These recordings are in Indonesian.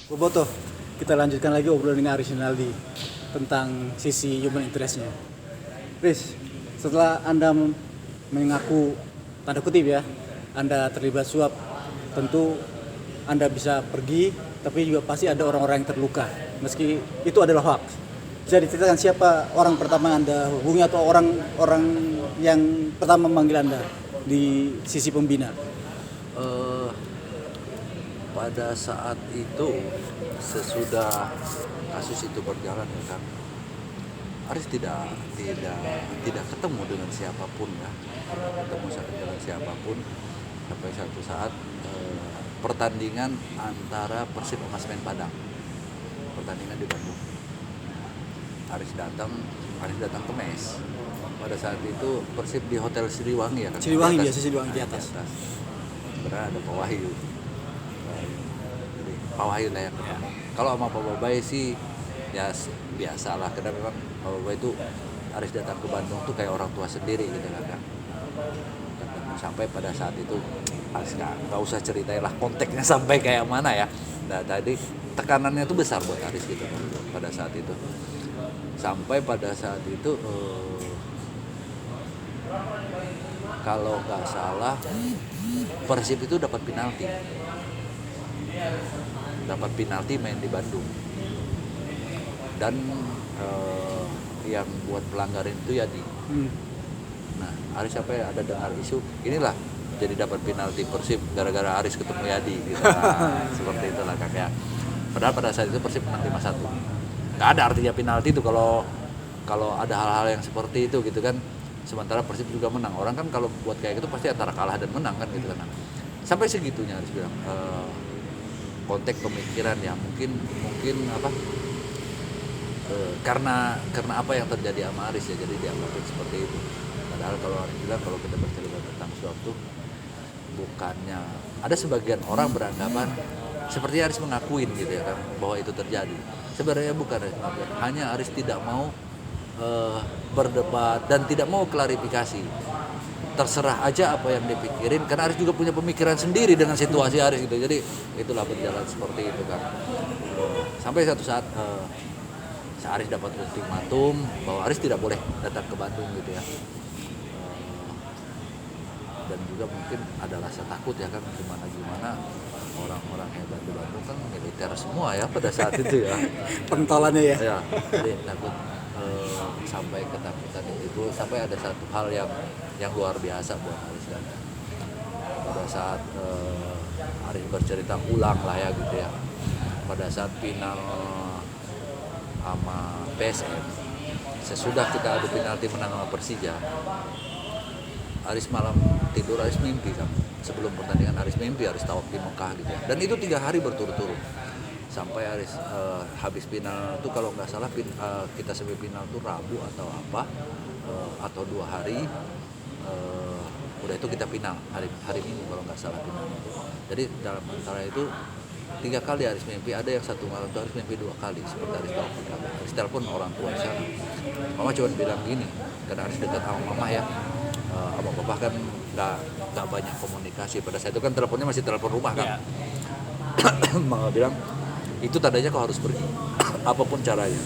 Boboto, kita lanjutkan lagi obrolan dengan Aris Rinaldi tentang sisi human interest-nya. Riz, setelah Anda mengaku, tanda kutip ya, Anda terlibat suap, tentu Anda bisa pergi, tapi juga pasti ada orang-orang yang terluka, meski itu adalah hoax. Bisa diceritakan siapa orang pertama Anda hubungi atau orang yang pertama memanggil Anda di sisi pembina? Eh, Pada saat itu sesudah kasus itu berjalan ya kan, Aris tidak ketemu dengan siapapun ya, dengan siapapun sampai satu saat pertandingan antara Persib sama Semen Padang, pertandingan di Bandung. Aris datang ke mes. Pada saat itu Persib di Hotel Siliwangi ya kan. Siliwangi biasa, Siliwangi di atas. Sebenarnya ada Pak Wahyu. Jadi Pak Wahyu lah ya. Kalau sama Pak Babai sih ya biasa lah, karena memang Pak Babai itu Aris datang ke Bandung tuh kayak orang tua sendiri gitu kan. Sampai pada saat itu Aris nggak usah ceritain lah konteksnya sampai kayak mana ya. Nah tadi tekanannya tuh besar buat Aris gitu pada saat itu. Sampai pada saat itu kalau nggak salah Persib itu dapat penalti main di Bandung, dan yang buat pelanggaran itu Yadi. Nah Aris sampai ada dengar isu inilah jadi dapat penalti Persib gara-gara Aris ketemu Yadi gitu. Nah, seperti itulah kakak. Padahal pada saat itu Persib menang 5-1. Nggak ada artinya penalti itu kalau ada hal-hal yang seperti itu gitu kan. Sementara Persib juga menang. Orang kan kalau buat kayak gitu pasti antara kalah dan menang kan gitu kan. Sampai segitunya harus bilang konteks pemikiran ya mungkin apa karena apa yang terjadi sama Aris ya, jadi dianggapin seperti itu. Padahal kalau Aris bilang kalau kita bercerita tentang suatu, bukannya ada sebagian orang beranggapan seperti Aris mengakuin gitu ya kan bahwa itu terjadi. Sebenarnya bukan Aris mengakuin, hanya Aris tidak mau berdebat dan tidak mau klarifikasi. Terserah aja apa yang dipikirin, karena Aris juga punya pemikiran sendiri dengan situasi Aris gitu. Jadi itulah berjalan seperti itu kan. Sampai satu saat Aris dapat ultimatum bahwa Aris tidak boleh datang ke Bandung gitu ya. Dan juga mungkin ada rasa takut ya kan, gimana orang-orang hebat di Bandung kan militer semua ya pada saat itu ya. Pentolannya ya. Ya, jadi takut sampai ketakutan itu, sampai ada satu hal yang luar biasa buat Aris kan. Pada saat Aris bercerita ulang lah ya gitu ya. Pada saat final sama PSM, sesudah kita adu penalti menang sama Persija, Aris malam tidur Aris mimpi kan. Sebelum pertandingan Aris mimpi Aris tawaf di Mekah gitu ya. Dan itu 3 hari berturut-turut. Sampai Aris habis final itu kalau nggak salah kita semifinal tuh Rabu atau apa atau 2 hari udah itu kita final hari Minggu kalau nggak salah final itu. Jadi dalam antara itu 3 kali Aris mimpi, ada yang satu malam itu Aris mimpi 2 kali seperti Aris tahu. Aris telepon orang tua sana. Mama cuma bilang gini, karena Aris dekat sama mama ya. Abang papa kan nggak banyak komunikasi pada saat itu kan, teleponnya masih telepon rumah kan. Mama bilang itu tandanya kau harus pergi apapun caranya,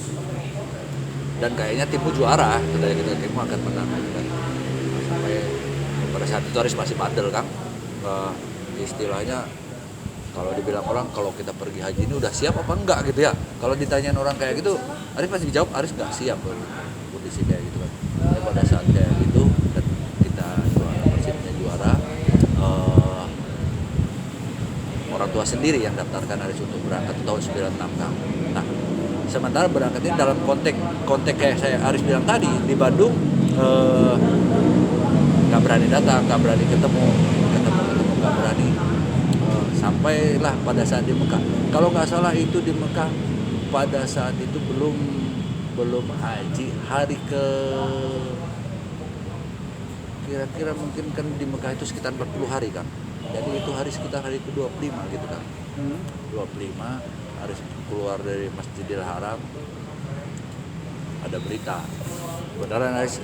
dan kayaknya timmu juara, tandanya gitu, timmu akan menang kan. Sampai pada saat itu Aris masih bandel kan, istilahnya kalau dibilang orang kalau kita pergi haji ini udah siap apa enggak gitu ya. Kalau ditanyain orang kayak gitu Aris pasti jawab Aris nggak siap kondisi kayak gitu kan. Ya, pada saat kayak gitu dan kita juara, Persibnya juara, orang tua sendiri yang daftarkan Aris untuk berangkat tahun 96 kan. Nah, sementara berangkat ini dalam konteks kayak saya Aris bilang tadi di Bandung, nggak berani datang, nggak berani ketemu nggak berani. Sampailah pada saat di Mekah. Kalau nggak salah itu di Mekah pada saat itu belum haji, hari ke kira-kira mungkin kan di Mekah itu sekitar 40 hari kan. Jadi itu sekitar hari ke-25 gitu kan. 25 Aris keluar dari Masjidil Haram, ada berita. Beneran Aris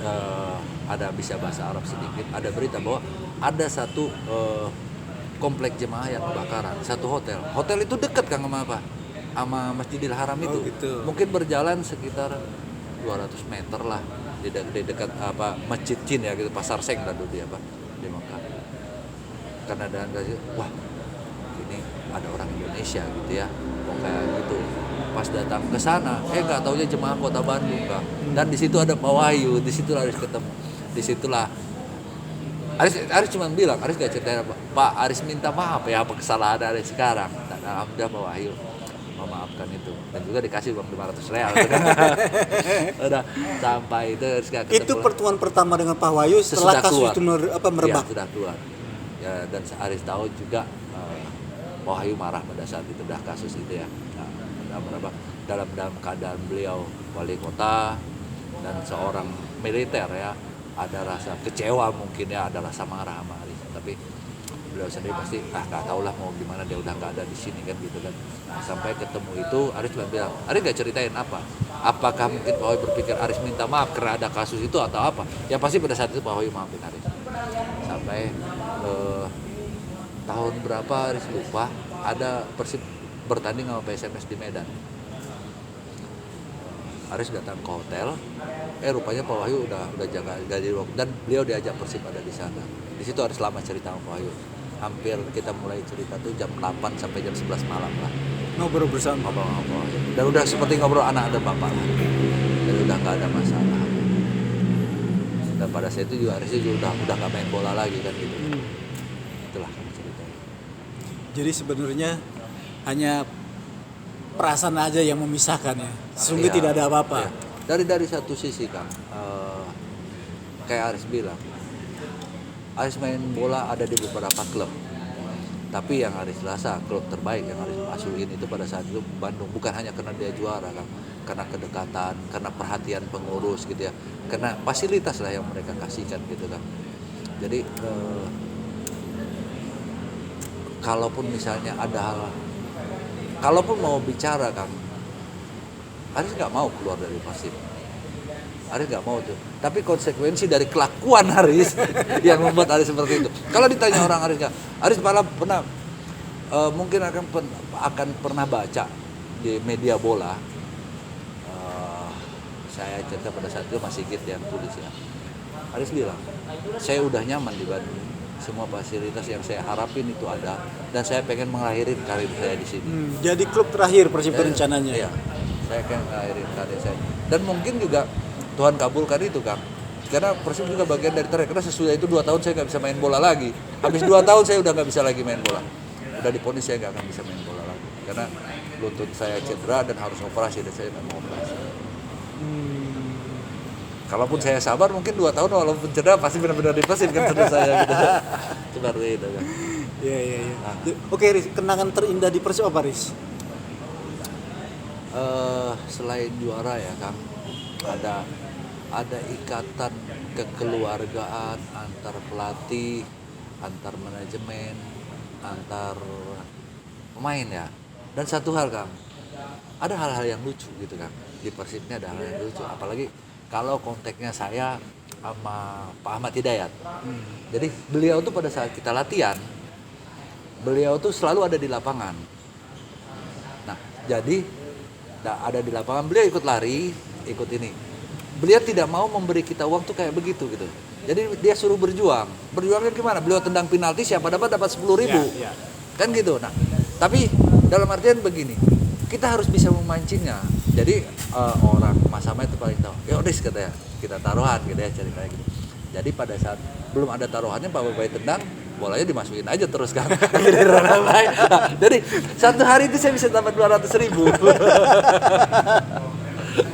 ada bisa bahasa Arab sedikit. Ada berita bahwa ada satu komplek jemaah yang kebakaran, satu hotel itu dekat kan sama apa? sama Masjidil Haram itu. gitu. Mungkin berjalan sekitar 200 meter lah di dekat apa Masjid Jin ya gitu, Pasar Seng lah dulu di Mekah. Karena ada wah ini ada orang Indonesia gitu ya, kok kayak gitu. Pas datang ke sana, nggak taunya jemaah Kota Bandung Kang. Dan di situ ada Pak Wahyu, di situ Aris ketemu. Disitulah Aris cuma bilang, Aris gak ceritain apa, Pak Aris minta maaf ya apa kesalahan Aris sekarang. Dan alhamdulillah Pak Wahyu memaafkan itu, dan juga dikasih uang 500 real. Udah sampai itu Aris gak ketemu. Itu pertemuan pertama dengan Pak Wahyu setelah kasus itu merebak. Ya, sudah keluar. Ya, dan Aris tahu juga Pak Wahyu marah pada saat itu dah kasus itu ya. Nah, merebak dalam keadaan beliau wali kota dan seorang militer ya. Ada rasa kecewa mungkin ya, ada rasa marah sama Aris, tapi beliau sendiri pasti nggak tahu lah mau gimana, dia udah nggak ada di sini kan gitu kan. Nah, sampai ketemu itu Aris cuma bilang, Aris nggak ceritain apakah mungkin Pak Wahyu berpikir Aris minta maaf karena ada kasus itu atau apa, ya pasti pada saat itu Pak Wahyu maafin Aris. Sampai tahun berapa Aris lupa, ada Persib bertanding sama PSMS di Medan. Aris datang ke hotel, rupanya Pak Wahyu udah jaga di ruang, dan beliau diajak Persib ada di sana. Di situ Aris lama cerita sama Pak Wahyu. Hampir kita mulai cerita tuh jam 8 sampai jam 11 malam lah. Ngobrol bersama. Ngobrol. Dan udah seperti ngobrol anak ada bapak lah. Dan udah nggak ada masalah. Dan pada saat itu juga Aris juga udah nggak main bola lagi kan gitu. Itulah ceritanya. Jadi sebenarnya hanya perasaan aja yang memisahkan ya. Sesungguhnya Iya, tidak ada apa-apa. Iya. Dari satu sisi Kang, kayak Aris bilang, Aris main bola ada di beberapa klub. Tapi yang Aris rasa klub terbaik yang Aris masukin itu pada saat itu Bandung, bukan hanya karena dia juara Kang, karena kedekatan, karena perhatian pengurus gitu ya, karena fasilitas lah yang mereka kasihkan gitu kan. Jadi kalaupun misalnya ada hal, kalaupun mau bicara Kang, Aris nggak mau keluar dari Persib. Aris nggak mau tuh. Tapi konsekuensi dari kelakuan Aris yang membuat Aris seperti itu. Kalau ditanya orang Aris nggak, Aris malah pernah mungkin akan pernah baca di media bola. Saya cerita pada saat itu masih Sigit yang tulis ya. Aris bilang, saya udah nyaman di Bandung. Semua fasilitas yang saya harapin itu ada, dan saya pengen mengakhirin karir saya di sini. Jadi klub terakhir Persib rencananya. Iya, saya pengen mengakhirin karir saya. Dan mungkin juga Tuhan kabulkan itu Kang. Karena Persib juga bagian dari terakhir. Karena sesudah itu 2 tahun saya nggak bisa main bola lagi. Habis 2 tahun saya udah nggak bisa lagi main bola. Udah diponis saya nggak akan bisa main bola lagi. Karena lutut saya cedera dan harus operasi, dan saya nggak mau operasi. Kalaupun saya sabar mungkin 2 tahun walaupun cedera pasti benar-benar di Persib kan terus saya gitu. Seperti itu kan. Iya. Nah. Oke, Riz, kenangan terindah di Persib apa, Riz? Selain juara ya Kang, ada ikatan kekeluargaan antar pelatih, antar manajemen, antar pemain ya. Dan satu hal Kang, ada hal-hal yang lucu gitu Kang. Di Persib ini ada hal yang lucu, apalagi kalau konteksnya saya sama Pak Ahmad Hidayat. Jadi beliau tuh pada saat kita latihan, beliau tuh selalu ada di lapangan. Nah, jadi ada di lapangan, beliau ikut lari, ikut ini. Beliau tidak mau memberi kita uang tuh kayak begitu gitu. Jadi dia suruh berjuang. Berjuangnya gimana? Beliau tendang penalti, siapa dapat 10.000. Ya. Kan gitu. Nah, tapi dalam artian begini, kita harus bisa memancingnya. Jadi orang Mas Sama itu paling tahu. Ya udah katanya, kita taruhan gitu ya ceritanya gitu. Jadi pada saat belum ada taruhannya Pak Babai tendang, bolanya dimasukin aja terus kan. Jadi satu hari itu saya bisa dapat 200.000.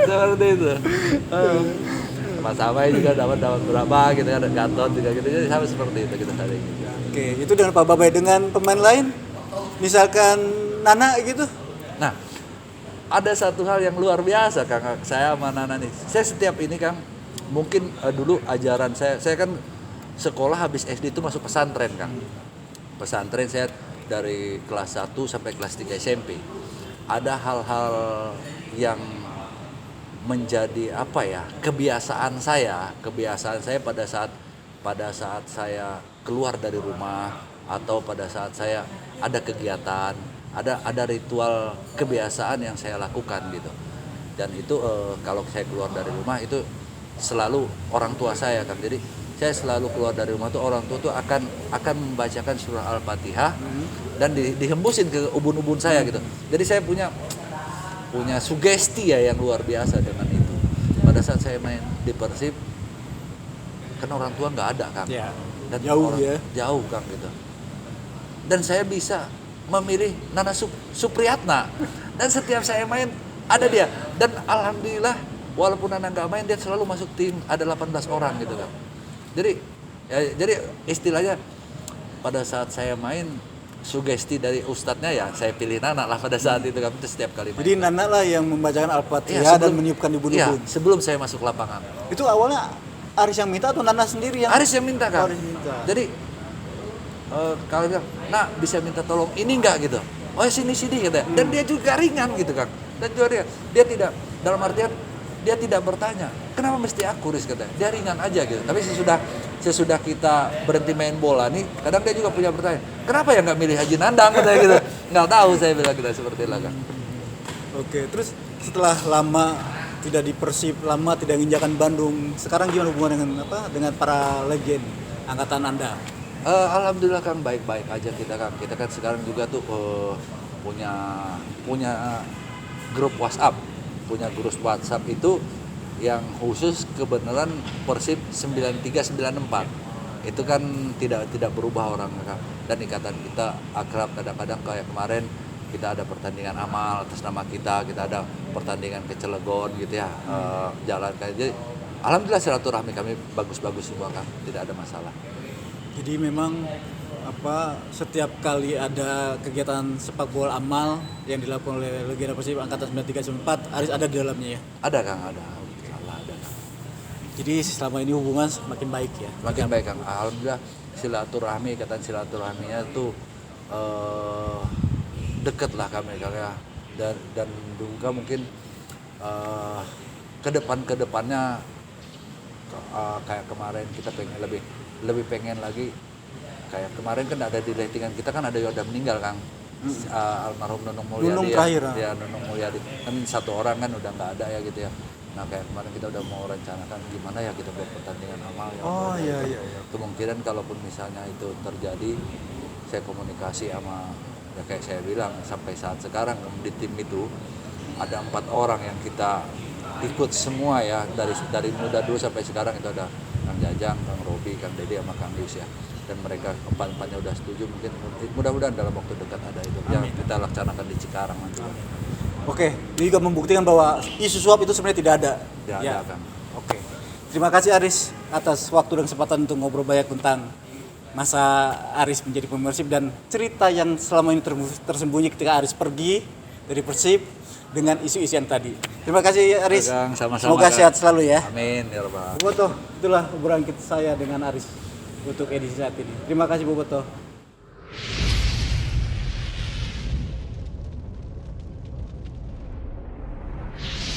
Seperti itu. Mas Sama juga dapat berapa gitu kan, Gatot juga gitu. Jadi sama seperti itu kita tadi. Oke, itu dengan Pak Babai. Dengan pemain lain, misalkan Nana gitu. Nah, ada satu hal yang luar biasa Kang, saya sama Nana nih. Saya setiap ini Kang, mungkin dulu ajaran saya kan sekolah habis SD itu masuk pesantren Kang. Pesantren saya dari kelas 1 sampai kelas 3 SMP. Ada hal-hal yang menjadi kebiasaan saya pada saat saya keluar dari rumah, atau pada saat saya ada kegiatan, ada ritual kebiasaan yang saya lakukan gitu. Dan itu kalau saya keluar dari rumah itu selalu orang tua saya kan. Jadi saya selalu keluar dari rumah tuh orang tua tuh akan membacakan surah Al-Fatihah dan dihembusin ke ubun-ubun saya gitu. Jadi saya punya sugesti ya yang luar biasa dengan itu. Pada saat saya main di Persib kan orang tua nggak ada kan. Ya. Dan Jauh ya. Jauh kan gitu. Dan saya bisa memilih Nana Supriyatna. Dan setiap saya main ada dia. Dan alhamdulillah walaupun Nana nggak main dia selalu masuk tim, ada 18 orang gitu kan. Jadi istilahnya pada saat saya main sugesti dari ustadznya ya saya pilih Nana lah pada saat itu kan, itu setiap kali main. Jadi Nana lah yang membacakan Al-Fatihah dan meniupkan ubun-ubun. Iya, sebelum saya masuk lapangan. Itu awalnya Aris yang minta atau Nana sendiri yang? Aris yang minta kan. Aris minta. Jadi kalau bilang, "Nak, bisa minta tolong ini enggak?" gitu. "Oh, sini gitu." Dan dia juga ringan gitu kan. Dan juga dia tidak dalam artian dia tidak bertanya, "Kenapa mesti aku?" Riz katanya. Dia ringan aja gitu. Tapi sesudah kita berhenti main bola nih, kadang dia juga punya bertanya, "Kenapa ya nggak milih Haji Nandang?" katanya gitu. Nggak tahu saya bilang kita seperti itu kan. Oke, terus setelah lama tidak di Persib, lama tidak menginjakan Bandung, sekarang gimana hubungan dengan para legend angkatan Anda? Alhamdulillah kan baik-baik aja kita kan. Kita kan sekarang juga tuh punya grup WhatsApp. Punya grup WhatsApp itu yang khusus kebenaran Persib 9394. Itu kan tidak berubah orang kan. Dan ikatan kita akrab, kadang-kadang kayak kemarin kita ada pertandingan amal atas nama kita ada pertandingan ke Cilegon gitu ya. Jalan kayak jadi alhamdulillah silaturahmi kami bagus-bagus semua kan, tidak ada masalah. Jadi memang setiap kali ada kegiatan sepak bola amal yang dilakukan oleh legenda Persib angkatan 9394, Aris ada di dalamnya ya? Ada Kang, ada. Salah ada Kang. Jadi selama ini hubungan semakin baik ya? Makin baik Kang. Alhamdulillah silaturahmi, ikatan silaturahminya tuh deket lah kami Kang ya. Dan juga mungkin kedepannya kayak kemarin kita pengen lebih pengen lagi. Kayak kemarin kan ada di lettingan kita kan ada Yoda meninggal Kang. Almarhum Nunung Mulyadi. Nunung terakhir. Ya Nunung Mulyadi. Kan satu orang kan udah nggak ada ya gitu ya. Nah kayak kemarin kita udah mau rencanakan gimana ya kita buat pertandingan amal ya. Oh iya. Kemungkinan kalaupun misalnya itu terjadi, saya komunikasi sama ya kayak saya bilang sampai saat sekarang di tim itu ada 4 orang yang kita ikut semua ya dari muda dulu sampai sekarang itu ada Kang Jajang, Kang Robi, Kang Dede sama Kang Yus ya. Dan mereka empat-empatnya udah setuju, mungkin mudah-mudahan dalam waktu dekat ada itu yang kita laksanakan di Cikarang nanti. Oke, ini juga membuktikan bahwa isu suap itu sebenarnya tidak ada. Tidak ada Kang. Oke, terima kasih Aris atas waktu dan kesempatan untuk ngobrol banyak tentang masa Aris menjadi pemain Persib dan cerita yang selama ini tersembunyi ketika Aris pergi dari Persib dengan isu-isu yang tadi. Terima kasih Aris. Kang, sama-sama, semoga Kang. sehat selalu ya. Amin ya Rabbal. Bobotoh, itulah obrolan saya dengan Aris untuk edisi saat ini. Terima kasih Bobotoh.